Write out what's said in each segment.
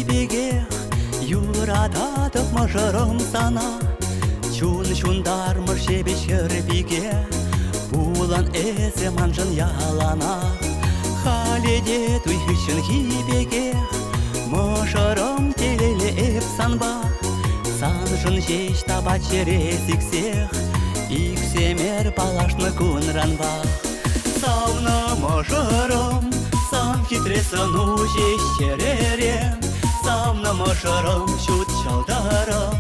беге, юрататып мыжырым сана. Чун-чундармыш шебешер биге, булан эзе манжын ялана. Халеде туйхышын хибеге, мыжырым телеле эп санба. Санжын жеш таба через иксех, иксемер палашны кунранба. Сауна мыжырым, сан хитресын ужеш черерем. Сауна мыжырым, шут чалдарым,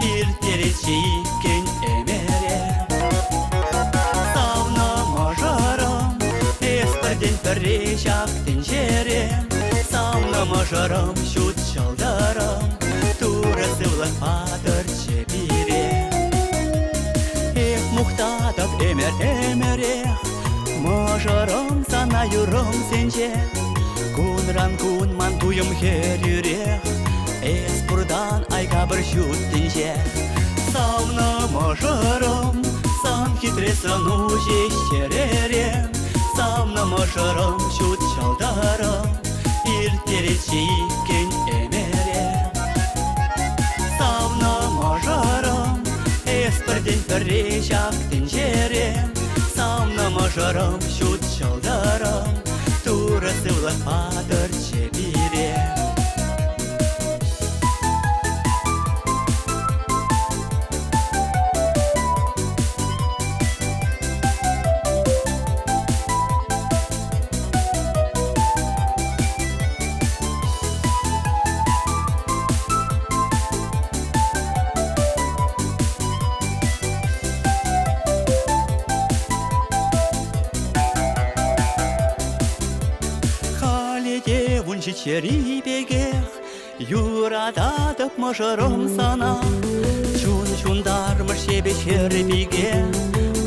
иртеречи иккен эмерем. Сауна мыжырым, эспірден піррешак тенжерем. Сауна мыжырым, шут чалдарым, турасы влак патыр чепирем. Эх, мухтатып эмер-эмерех, мыжырым сана юрым сенже. Кунран кунман туйым херюрех, эс пурдан айка бір шуттенже. Сауна мыжырым, сан хитресын ужеш черерем. Сауна мыжырым, шут чалдарым, иртеречи иккен эмерем. Сауна мыжырым, эспірден піррешак тенжерем. Сауна мыжырым, шут чалдарым, турасы влак патыр чепирем. Унчи чери бегех, юрататып мыжырым сана. Чун-чундармыш шебешер биге,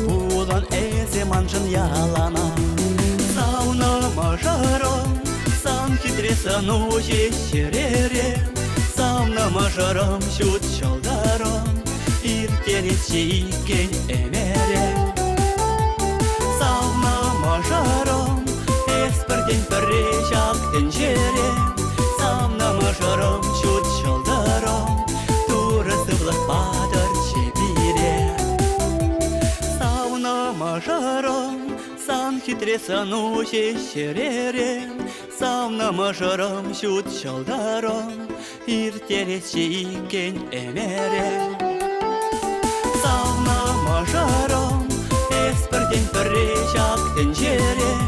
булан эзе манжын ялана. Сауна мыжырым, сан хитресын ужеш черерем. Сауна мыжырым, шут чалдарым, иртеречи иккен эмерем. Сауна мыжырым, эспірден піррешак тенжерем. Сауна мыжырым, шут чалдарым, турасы влак патыр чепирем. Сауна мыжырым, сан хитресын ужеш черерем. Сауна мыжырым, шут чалдарым, иртеречи иккен эмерем. Сауна мыжырым, эспірден піррешак тенжерем.